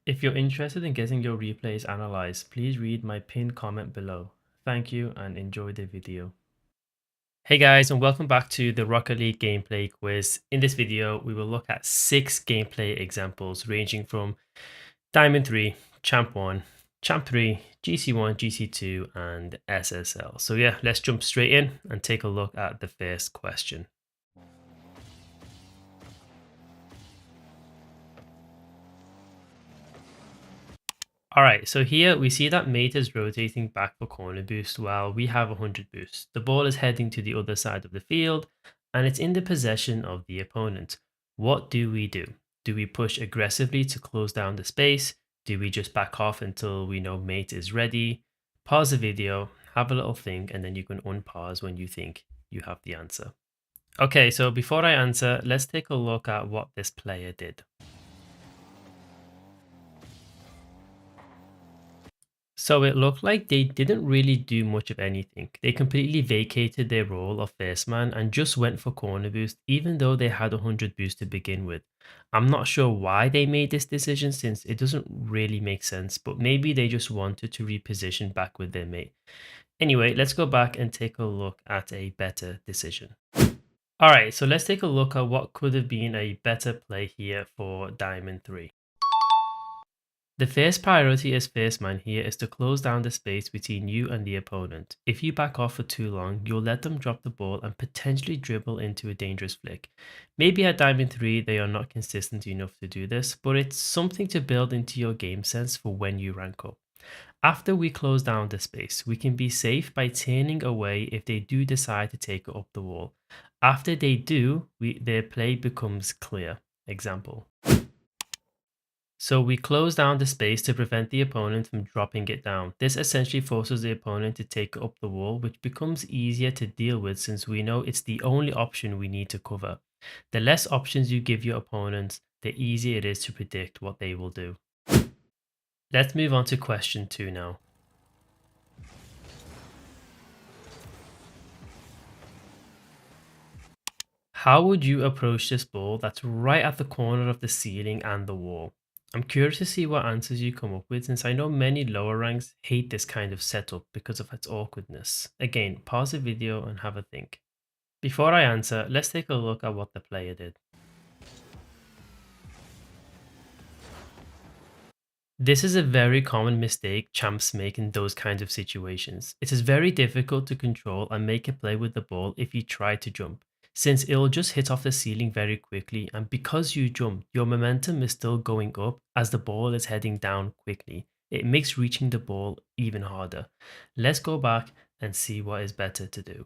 If you're interested in getting your replays analyzed, please read my pinned comment below. Thank you and enjoy the video. Hey guys, and welcome back to the Rocket League gameplay quiz. In this video, we will look at 6 gameplay examples ranging from Diamond 3, Champ 1, Champ 3, GC1, GC2, and SSL. So yeah, let's jump straight in and take a look at the first question. Alright, so here we see that mate is rotating back for corner boost while we have 100 boost. The ball is heading to the other side of the field and it's in the possession of the opponent. What do we do? Do we push aggressively to close down the space? Do we just back off until we know mate is ready? Pause the video, have a little think, and then you can unpause when you think you have the answer. Okay, so before I answer, let's take a look at what this player did. So it looked like they didn't really do much of anything. They completely vacated their role of first man and just went for corner boost, even though they had 100 boost to begin with. I'm not sure why they made this decision since it doesn't really make sense, but maybe they just wanted to reposition back with their mate. Anyway, let's go back and take a look at a better decision. Alright, so let's take a look at what could have been a better play here for Diamond 3. The first priority as first man here is to close down the space between you and the opponent. If you back off for too long, you'll let them drop the ball and potentially dribble into a dangerous flick. Maybe at Diamond 3 they are not consistent enough to do this, but it's something to build into your game sense for when you rank up. After we close down the space, we can be safe by turning away if they do decide to take it up the wall. After they do, their play becomes clear. Example. So we close down the space to prevent the opponent from dropping it down. This essentially forces the opponent to take it up the wall, which becomes easier to deal with since we know it's the only option we need to cover. The less options you give your opponents, the easier it is to predict what they will do. Let's move on to question 2 now. How would you approach this ball that's right at the corner of the ceiling and the wall? I'm curious to see what answers you come up with since I know many lower ranks hate this kind of setup because of its awkwardness. Again, pause the video and have a think. Before I answer, let's take a look at what the player did. This is a very common mistake champs make in those kinds of situations. It is very difficult to control and make a play with the ball if you try to jump, since it'll just hit off the ceiling very quickly, and because you jump, your momentum is still going up as the ball is heading down quickly. It makes reaching the ball even harder. Let's go back and see what is better to do.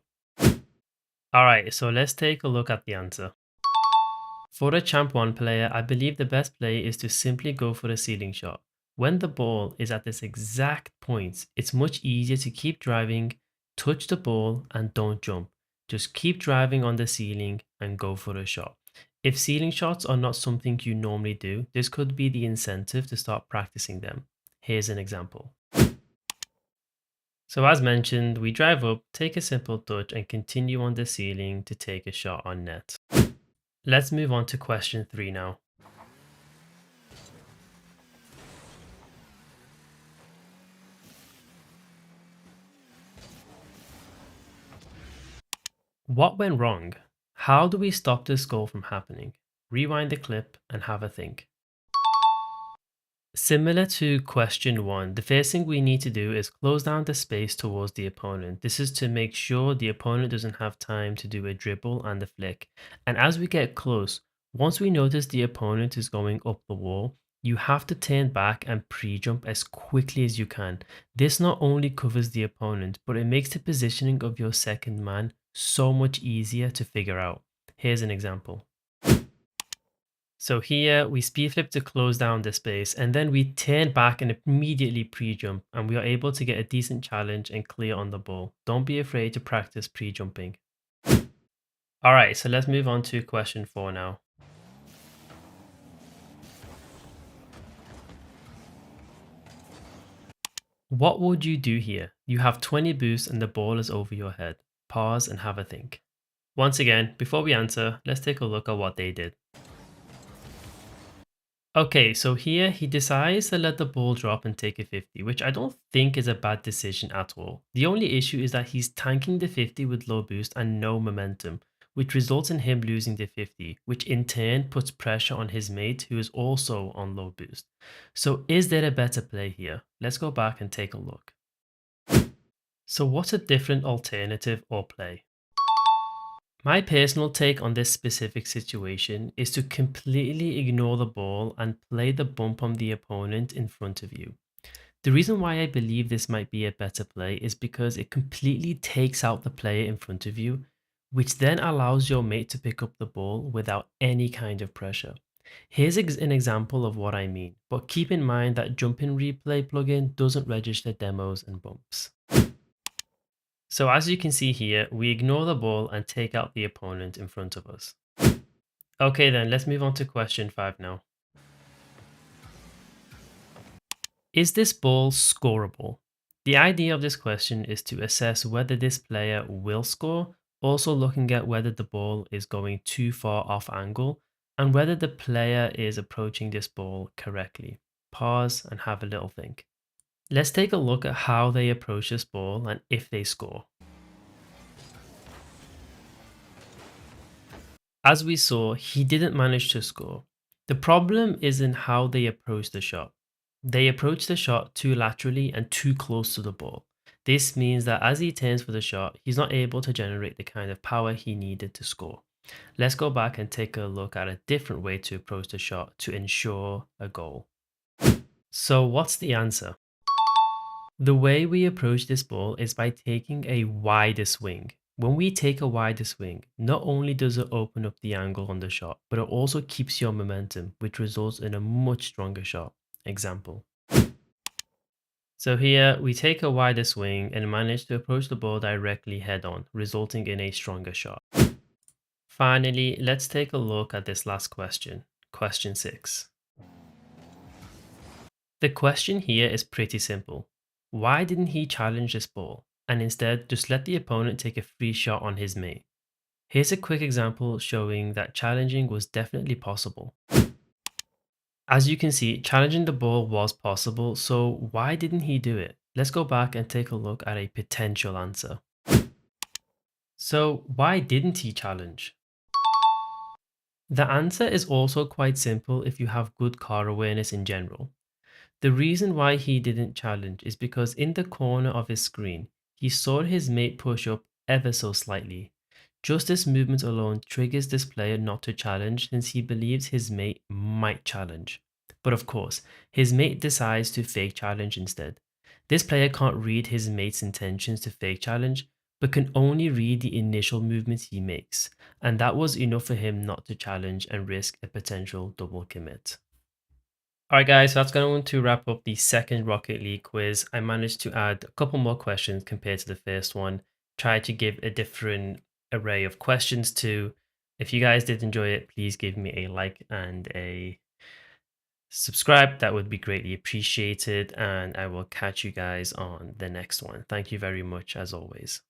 Alright, so let's take a look at the answer. For a Champ 1 player, I believe the best play is to simply go for a ceiling shot. When the ball is at this exact point, it's much easier to keep driving, touch the ball and don't jump. Just keep driving on the ceiling and go for a shot. If ceiling shots are not something you normally do, this could be the incentive to start practicing them. Here's an example. So as mentioned, we drive up, take a simple touch and continue on the ceiling to take a shot on net. Let's move on to question 3 now. What went wrong? How do we stop this goal from happening? Rewind the clip and have a think. Similar to question 1, the first thing we need to do is close down the space towards the opponent. This is to make sure the opponent doesn't have time to do a dribble and a flick. And as we get close, once we notice the opponent is going up the wall, you have to turn back and pre-jump as quickly as you can. This not only covers the opponent, but it makes the positioning of your second man so much easier to figure out. Here's an example. So here we speed flip to close down the space and then we turn back and immediately pre-jump and we are able to get a decent challenge and clear on the ball. Don't be afraid to practice pre-jumping. Alright, so let's move on to question 4 now. What would you do here? You have 20 boosts and the ball is over your head. Pause and have a think. Once again, before we answer, let's take a look at what they did. Okay, so here he decides to let the ball drop and take a 50, which I don't think is a bad decision at all. The only issue is that he's tanking the 50 with low boost and no momentum, which results in him losing the 50, which in turn puts pressure on his mate who is also on low boost. So is there a better play here? Let's go back and take a look. So what's a different alternative or play? My personal take on this specific situation is to completely ignore the ball and play the bump on the opponent in front of you. The reason why I believe this might be a better play is because it completely takes out the player in front of you, which then allows your mate to pick up the ball without any kind of pressure. Here's an example of what I mean, but keep in mind that Jumpinreplay plugin doesn't register demos and bumps. So as you can see here, we ignore the ball and take out the opponent in front of us. Okay then, let's move on to question 5 now. Is this ball scoreable? The idea of this question is to assess whether this player will score, also looking at whether the ball is going too far off angle and whether the player is approaching this ball correctly. Pause and have a little think. Let's take a look at how they approach this ball and if they score. As we saw, he didn't manage to score. The problem is in how they approach the shot. They approach the shot too laterally and too close to the ball. This means that as he turns for the shot, he's not able to generate the kind of power he needed to score. Let's go back and take a look at a different way to approach the shot to ensure a goal. So what's the answer? The way we approach this ball is by taking a wider swing. When we take a wider swing, not only does it open up the angle on the shot, but it also keeps your momentum, which results in a much stronger shot. Example. So here we take a wider swing and manage to approach the ball directly head on, resulting in a stronger shot. Finally, let's take a look at this last question, question 6. The question here is pretty simple. Why didn't he challenge this ball and instead just let the opponent take a free shot on his mate? Here's a quick example showing that challenging was definitely possible. As you can see, challenging the ball was possible, so why didn't he do it? Let's go back and take a look at a potential answer. So why didn't he challenge? The answer is also quite simple if you have good car awareness in general. The reason why he didn't challenge is because in the corner of his screen, he saw his mate push up ever so slightly. Just this movement alone triggers this player not to challenge since he believes his mate might challenge. But of course, his mate decides to fake challenge instead. This player can't read his mate's intentions to fake challenge, but can only read the initial movements he makes, and that was enough for him not to challenge and risk a potential double commit. All right, guys, so that's going to wrap up the second Rocket League quiz. I managed to add a couple more questions compared to the first one, try to give a different array of questions too. If you guys did enjoy it, please give me a like and a subscribe. That would be greatly appreciated. And I will catch you guys on the next one. Thank you very much, as always.